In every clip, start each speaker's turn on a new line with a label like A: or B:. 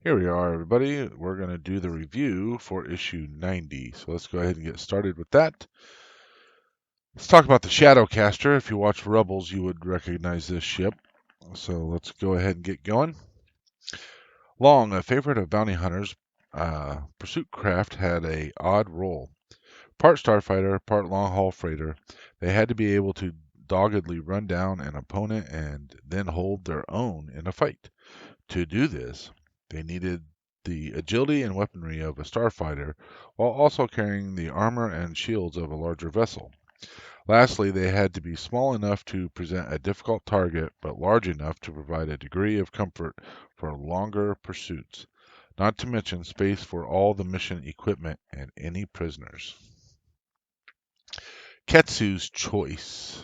A: Here we are, everybody. We're going to do the review for issue 90. So let's go ahead and get started with that. Let's talk about the Shadowcaster. If you watch Rebels, you would recognize this ship. So let's go ahead and get going. Long, a favorite of bounty hunters, pursuit craft had a odd role. Part starfighter, part long-haul freighter, they had to be able to doggedly run down an opponent and then hold their own in a fight. To do this, they needed the agility and weaponry of a starfighter while also carrying the armor and shields of a larger vessel. Lastly, they had to be small enough to present a difficult target but large enough to provide a degree of comfort for longer pursuits, not to mention space for all the mission equipment and any prisoners. Ketsu's choice.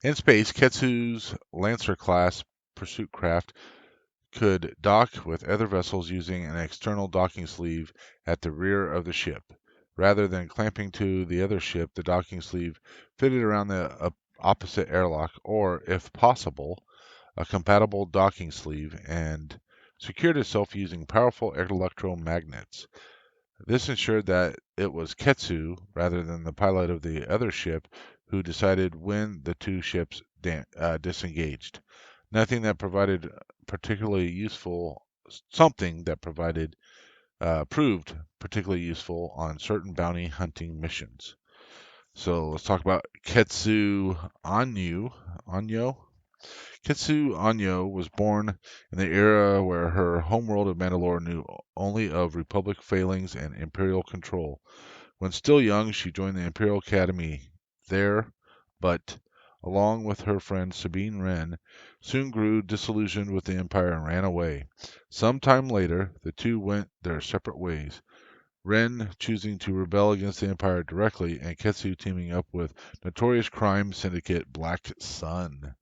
A: In space, Ketsu's Lancer class pursuit craft could dock with other vessels using an external docking sleeve at the rear of the ship. Rather than clamping to the other ship, the docking sleeve fitted around the opposite airlock, or, if possible, a compatible docking sleeve, and secured itself using powerful electromagnets. This ensured that it was Ketsu, rather than the pilot of the other ship, who decided when the two ships disengaged. Nothing that provided particularly useful, something that provided proved particularly useful on certain bounty hunting missions. So let's talk about Ketsu Onyo. Onyo. Ketsu Onyo was born in the era where her homeworld of Mandalore knew only of Republic failings and Imperial control. When still young, she joined the Imperial Academy there, but, along with her friend Sabine Wren, soon grew disillusioned with the Empire and ran away. Some time later, the two went their separate ways, Wren choosing to rebel against the Empire directly, and Ketsu teaming up with notorious crime syndicate Black Sun.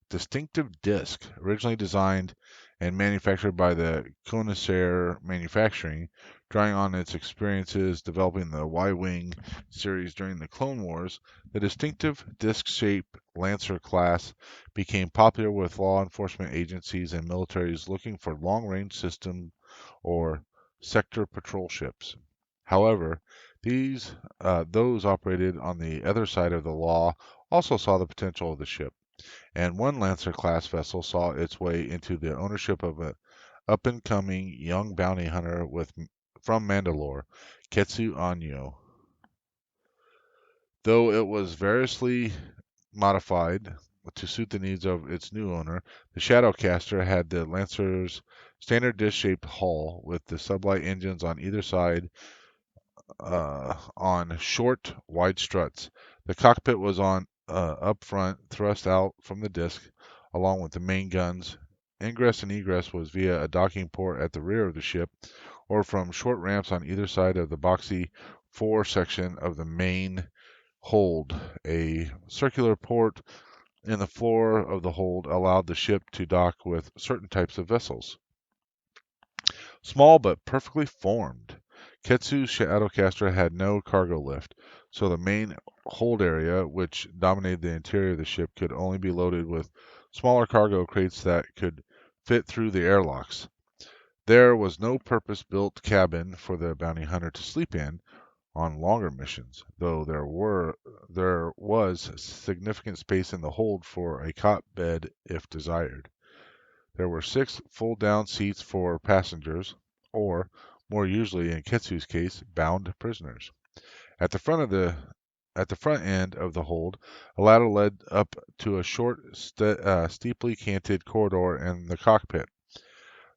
A: Distinctive disc, originally designed and manufactured by the Connoisseur Manufacturing, drawing on its experiences developing the Y-Wing series during the Clone Wars, the distinctive disc-shaped Lancer class became popular with law enforcement agencies and militaries looking for long-range system or sector patrol ships. However, those operated on the other side of the law also saw the potential of the ship, and one Lancer-class vessel saw its way into the ownership of an up-and-coming young bounty hunter from Mandalore, Ketsu Onyo. Though it was variously modified to suit the needs of its new owner, the Shadowcaster had the Lancer's standard disc-shaped hull with the sublight engines on either side on short, wide struts. The cockpit was on up front, thrust out from the disc, along with the main guns. Ingress and egress was via a docking port at the rear of the ship, or from short ramps on either side of the boxy fore section of the main hold. A circular port in the floor of the hold allowed the ship to dock with certain types of vessels. Small but perfectly formed. Ketsu's Shadowcaster had no cargo lift, so the main hold area, which dominated the interior of the ship, could only be loaded with smaller cargo crates that could fit through the airlocks. There was no purpose-built cabin for the bounty hunter to sleep in on longer missions, though there was significant space in the hold for a cot bed if desired. There were 6 fold-down seats for passengers, or, more usually in Ketsu's case, bound prisoners. At the front end of the hold, a ladder led up to a short, steeply canted corridor in the cockpit.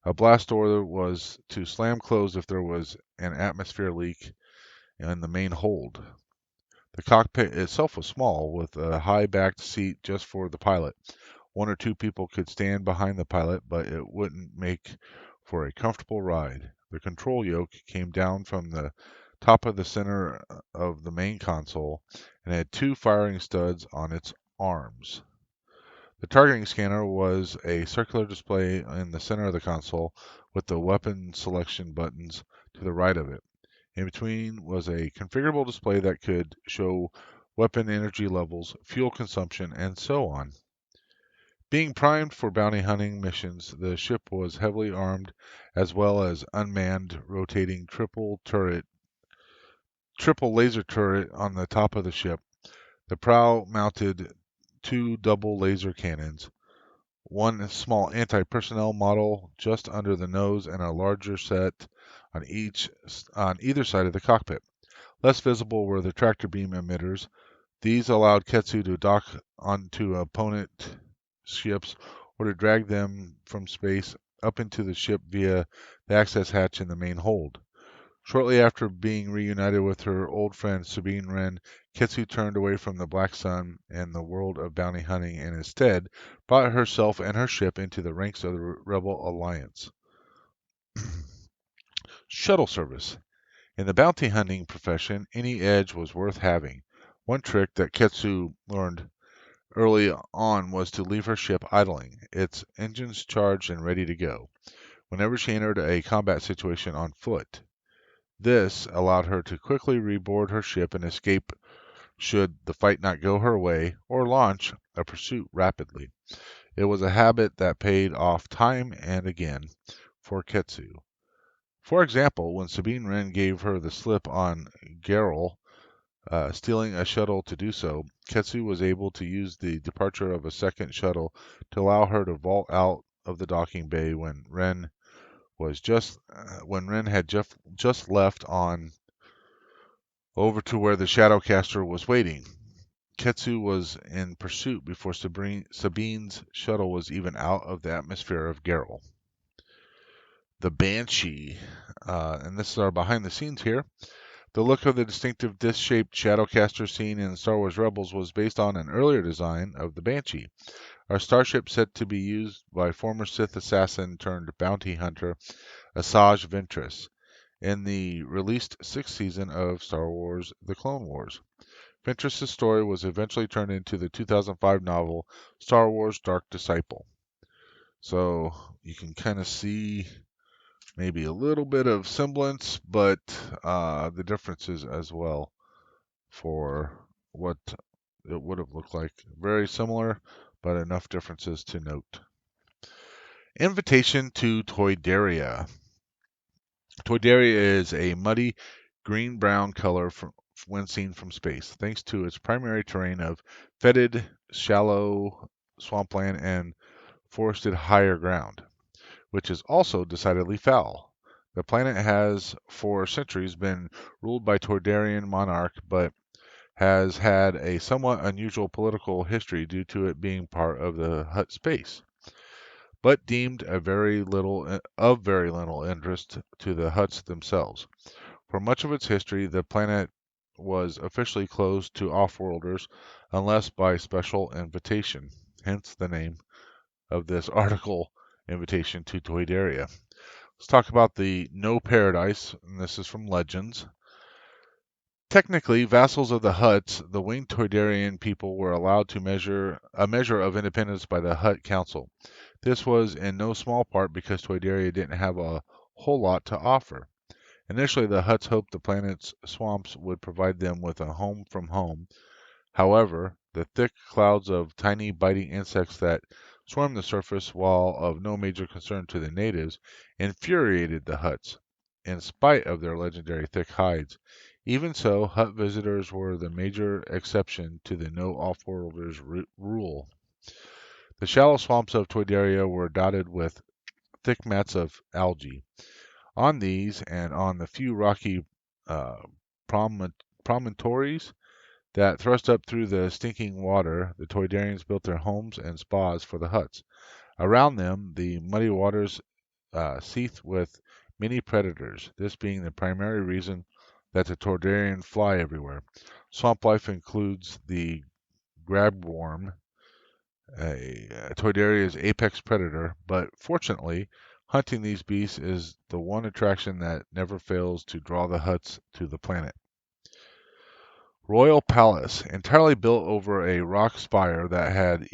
A: A blast door was to slam closed if there was an atmosphere leak in the main hold. The cockpit itself was small, with a high-backed seat just for the pilot. 1 or 2 people could stand behind the pilot, but it wouldn't make for a comfortable ride. The control yoke came down from the top of the center of the main console and had 2 firing studs on its arms. The targeting scanner was a circular display in the center of the console with the weapon selection buttons to the right of it. In between was a configurable display that could show weapon energy levels, fuel consumption, and so on. Being primed for bounty hunting missions, the ship was heavily armed as well as unmanned rotating triple laser turret on the top of the ship. The prow mounted two double laser cannons, one small anti-personnel model just under the nose and a larger set on either side of the cockpit. Less visible were the tractor beam emitters. These allowed Ketsu to dock onto opponent ships or to drag them from space up into the ship via the access hatch in the main hold. Shortly after being reunited with her old friend Sabine Wren, Ketsu turned away from the Black Sun and the world of bounty hunting and instead brought herself and her ship into the ranks of the Rebel Alliance. Shuttle service. In the bounty hunting profession, any edge was worth having. One trick that Ketsu learned early on was to leave her ship idling, its engines charged and ready to go, whenever she entered a combat situation on foot. This allowed her to quickly reboard her ship and escape should the fight not go her way, or launch a pursuit rapidly. It was a habit that paid off time and again for Ketsu. For example, when Sabine Wren gave her the slip on Geralt, stealing a shuttle to do so, Ketsu was able to use the departure of a second shuttle to allow her to vault out of the docking bay when Wren had just left on over to where the Shadowcaster was waiting. Ketsu was in pursuit before Sabine's shuttle was even out of the atmosphere of Geralt. The Banshee, and this is our behind the scenes here. The look of the distinctive disc-shaped Shadowcaster seen in Star Wars Rebels was based on an earlier design of the Banshee, our starship said to be used by former Sith assassin turned bounty hunter Asajj Ventress in the released sixth season of Star Wars The Clone Wars. Ventress's story was eventually turned into the 2005 novel Star Wars Dark Disciple. So you can kind of see maybe a little bit of semblance, but the differences as well for what it would have looked like. Very similar, but enough differences to note. Invitation to Toydaria. Toydaria is a muddy green-brown color when seen from space, thanks to its primary terrain of fetid, shallow swampland and forested higher ground, which is also decidedly foul. The planet has for centuries been ruled by Toydarian monarch, but has had a somewhat unusual political history due to it being part of the Hutt space, but deemed of very little interest to the Hutts themselves. For much of its history, the planet was officially closed to off-worlders unless by special invitation, hence the name of this article, Invitation to Toydaria. Let's talk about the No Paradise, and this is from Legends. Technically, vassals of the Hutts, the winged Toydarian people were allowed to a measure of independence by the Hutt Council. This was in no small part because Toydaria didn't have a whole lot to offer. Initially, the Hutts hoped the planet's swamps would provide them with a home from home. However, the thick clouds of tiny biting insects that swarmed the surface, while of no major concern to the natives, infuriated the Hutts, in spite of their legendary thick hides. Even so, Hutt visitors were the major exception to the no off-worlders rule. The shallow swamps of Toydaria were dotted with thick mats of algae. On these and on the few rocky uh, promontories that thrust up through the stinking water, the Toydarians built their homes and spas for the Hutts. Around them, the muddy waters seethed with many predators, this being the primary reason that the Toydarian fly everywhere. Swamp life includes the grabworm, Toydaria's apex predator, but fortunately, hunting these beasts is the one attraction that never fails to draw the Hutts to the planet. Royal Palace, entirely built over a rock spire that had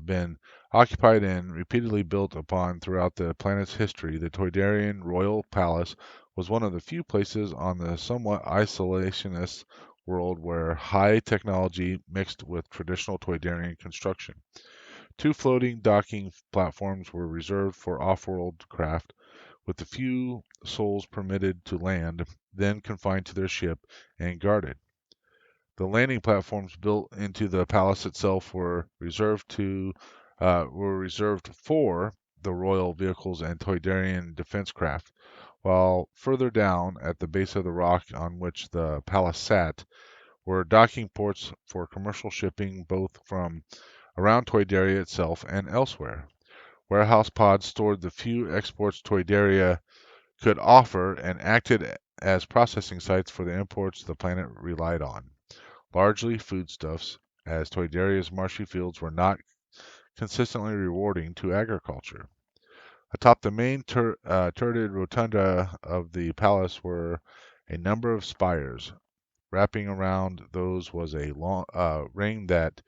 A: been occupied and repeatedly built upon throughout the planet's history, the Toydarian Royal Palace was one of the few places on the somewhat isolationist world where high technology mixed with traditional Toydarian construction. Two floating docking platforms were reserved for off-world craft, with the few souls permitted to land, then confined to their ship and guarded. The landing platforms built into the palace itself were reserved for the royal vehicles and Toydarian defense craft, while further down at the base of the rock on which the palace sat were docking ports for commercial shipping both from around Toydaria itself and elsewhere. Warehouse pods stored the few exports Toydaria could offer and acted as processing sites for the imports the planet relied on, largely foodstuffs, as Toydaria's marshy fields were not consistently rewarding to agriculture. Atop the main turreted rotunda of the palace were a number of spires. Wrapping around those was a long ring that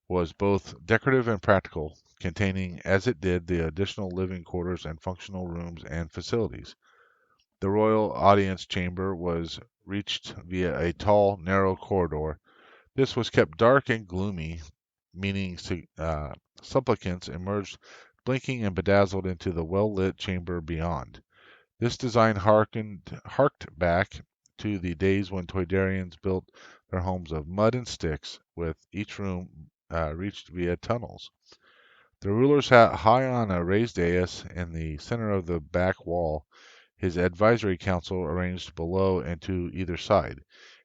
A: was both decorative and practical, containing, as it did, the additional living quarters and functional rooms and facilities. The royal audience chamber was reached via a tall, narrow corridor. This was kept dark and gloomy, meaning supplicants emerged blinking and bedazzled into the well-lit chamber beyond. This design harked back to the days when Toydarians built their homes of mud and sticks, with each room reached via tunnels. The ruler sat high on a raised dais in the center of the back wall, his advisory council arranged below and to either side,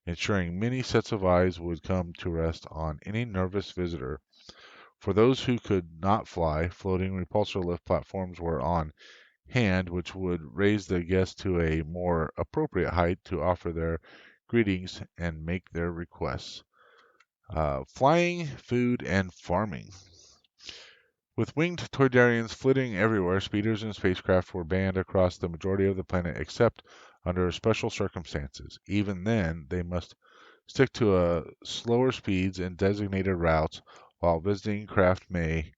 A: ensuring many sets of eyes would come to rest on any nervous visitor. For those who could not fly, floating repulsor lift platforms were on hand, which would raise the guests to a more appropriate height to offer their greetings and make their requests. Flying, food, and farming. With winged Toydarians flitting everywhere, speeders and spacecraft were banned across the majority of the planet except under special circumstances. Even then, they must stick to slower speeds and designated routes, while visiting craft may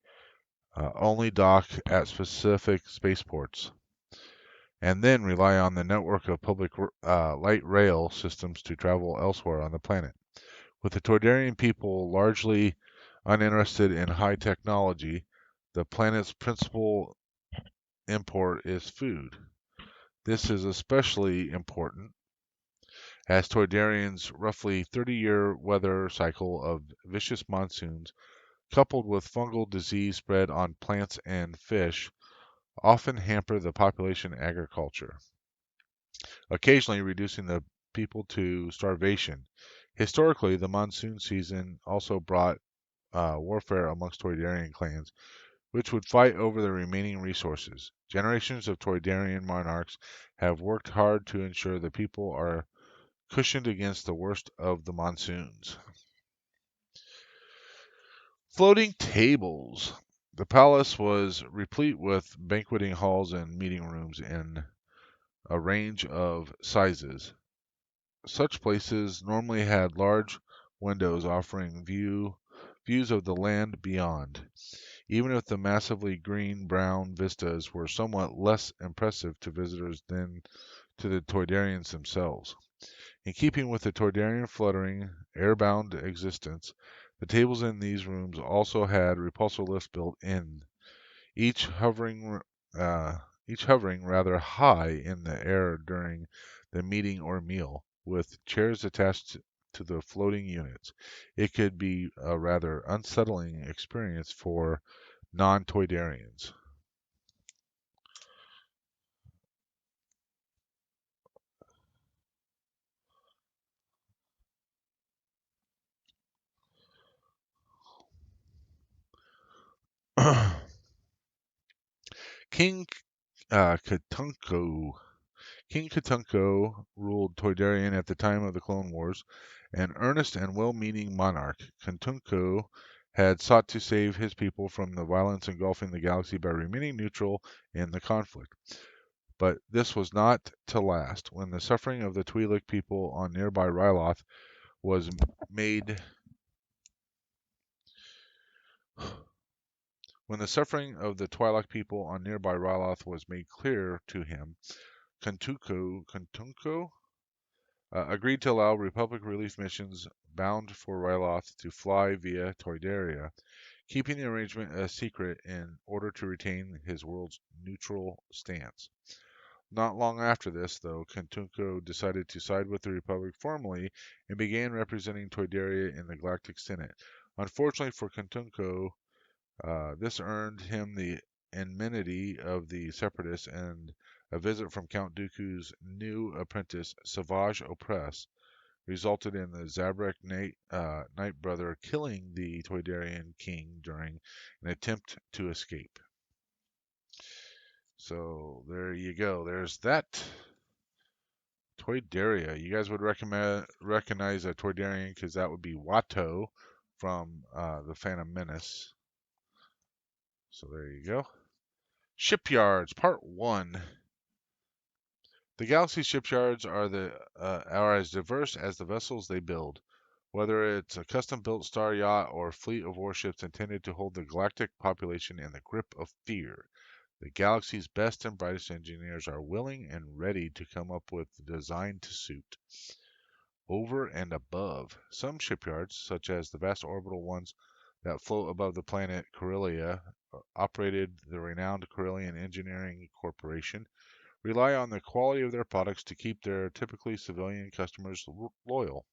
A: only dock at specific spaceports, and then rely on the network of public light rail systems to travel elsewhere on the planet. With the Toydarian people largely uninterested in high technology, the planet's principal import is food. This is especially important as Toydarian's roughly 30-year weather cycle of vicious monsoons, coupled with fungal disease spread on plants and fish, often hamper the population agriculture, occasionally reducing the people to starvation. Historically, the monsoon season also brought warfare amongst Toydarian clans, which would fight over the remaining resources. Generations of Toydarian monarchs have worked hard to ensure the people are cushioned against the worst of the monsoons. Floating tables. The palace was replete with banqueting halls and meeting rooms in a range of sizes. Such places normally had large windows offering views of the land beyond, even if the massively green-brown vistas were somewhat less impressive to visitors than to the Toydarians themselves. In keeping with the Toydarian fluttering, airbound existence, the tables in these rooms also had repulsor lifts built in, each hovering uh, each hovering rather high in the air during the meeting or meal, with chairs attached to the floating units. It could be a rather unsettling experience for non-Toydarians. King Katunko. King Katunko ruled Toydarian at the time of the Clone Wars, an earnest and well-meaning monarch. Katunko had sought to save his people from the violence engulfing the galaxy by remaining neutral in the conflict. But this was not to last. When the suffering of the Twi'lek people on nearby Ryloth was made when the suffering of the Twi'lek people on nearby Ryloth was made clear to him, Katunko agreed to allow Republic relief missions bound for Ryloth to fly via Toydaria. keeping the arrangement a secret in order to retain his world's neutral stance. Not long after this, though, Kentunko decided to side with the Republic formally and began representing Toydaria in the Galactic Senate. Unfortunately for Kentunko, this earned him the enmity of the Separatists, and a visit from Count Dooku's new apprentice, Savage Opress, resulted in the Zabrak Night Brother killing the Toydarian king during an attempt to escape. So there you go. There's that. Toydaria. You guys would recognize a Toydarian because that would be Watto from the Phantom Menace. So there you go. Shipyards, Part 1. The Galaxy's shipyards are as diverse as the vessels they build. Whether it's a custom-built star yacht or a fleet of warships intended to hold the galactic population in the grip of fear, the galaxy's best and brightest engineers are willing and ready to come up with the design to suit. Over and above, some shipyards, such as the vast orbital ones that float above the planet Corellia, operated the renowned Corellian Engineering Corporation, rely on the quality of their products to keep their typically civilian customers loyal.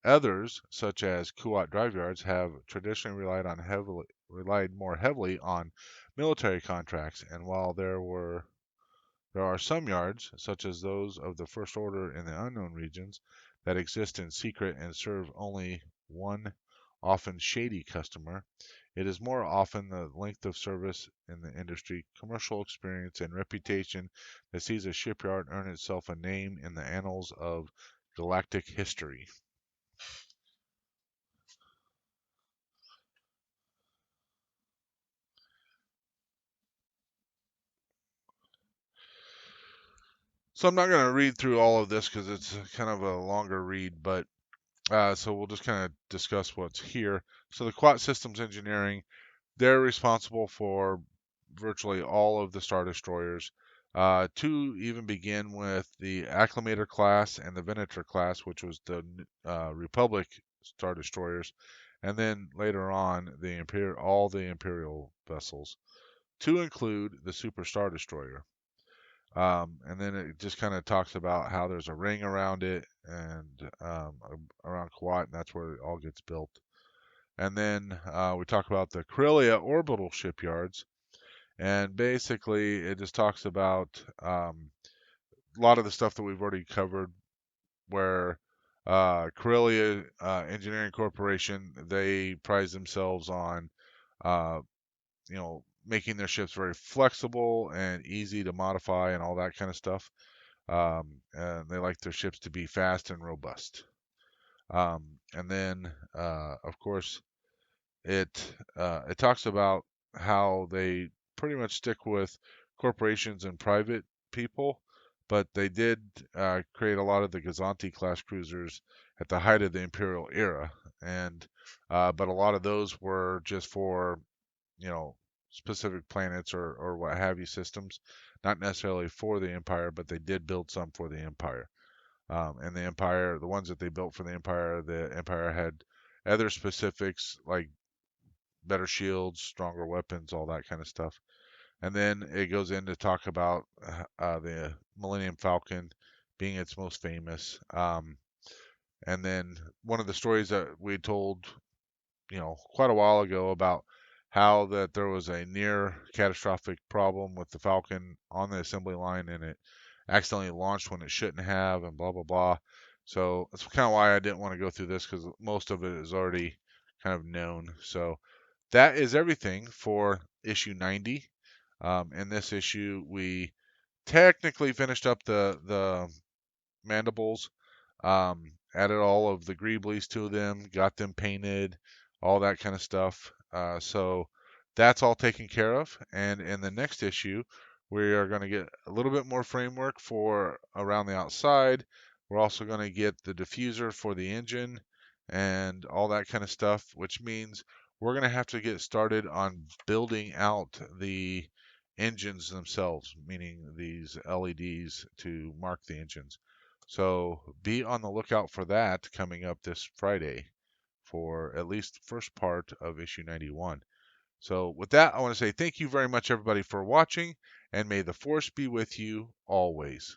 A: Others, such as Kuat drive yards, have traditionally relied more heavily on military contracts, and while there are some yards, such as those of the First Order in the unknown regions, that exist in secret and serve only one, often shady customer. It is more often the length of service in the industry, commercial experience, and reputation that sees a shipyard earn itself a name in the annals of galactic history. So I'm not going to read through all of this because it's kind of a longer read, but so we'll just kind of discuss what's here. So the Quat Systems Engineering, they're responsible for virtually all of the Star Destroyers. To even begin with the Acclimator class and the Venator class, which was the Republic Star Destroyers, and then later on all the Imperial vessels, to include the Super Star Destroyer. And then it just kind of talks about how there's a ring around it and around Kuwait, and that's where it all gets built. And then we talk about the Corellia orbital shipyards, and basically it just talks about a lot of the stuff that we've already covered, where Corellia Engineering Corporation, they prize themselves on uh, making their ships very flexible and easy to modify and all that kind of stuff. And they like their ships to be fast and robust. And then, of course, it talks about how they pretty much stick with corporations and private people, but they did create a lot of the Gazanti class cruisers at the height of the Imperial era, and but a lot of those were just for you know specific planets or what have you systems, not necessarily for the Empire, but they did build some for the Empire. And the Empire, the ones that they built for the Empire had other specifics like better shields, stronger weapons, all that kind of stuff. And then it goes in to talk about the Millennium Falcon being its most famous. And then one of the stories that we told, quite a while ago about how that there was a near catastrophic problem with the Falcon on the assembly line and it accidentally launched when it shouldn't have and blah blah blah. So that's kind of why I didn't want to go through this because most of it is already kind of known. So that is everything for issue 90. In this issue, we technically finished up the Mandibles, added all of the Greeblies to them, got them painted, all that kind of stuff. So that's all taken care of. And in the next issue, we are going to get a little bit more framework for around the outside. We're also going to get the diffuser for the engine and all that kind of stuff, which means we're going to have to get started on building out the engines themselves, meaning these LEDs to mark the engines. So be on the lookout for that coming up this Friday for at least first part of issue 91. So with that, I want to say thank you very much, everybody, for watching, and may the Force be with you always.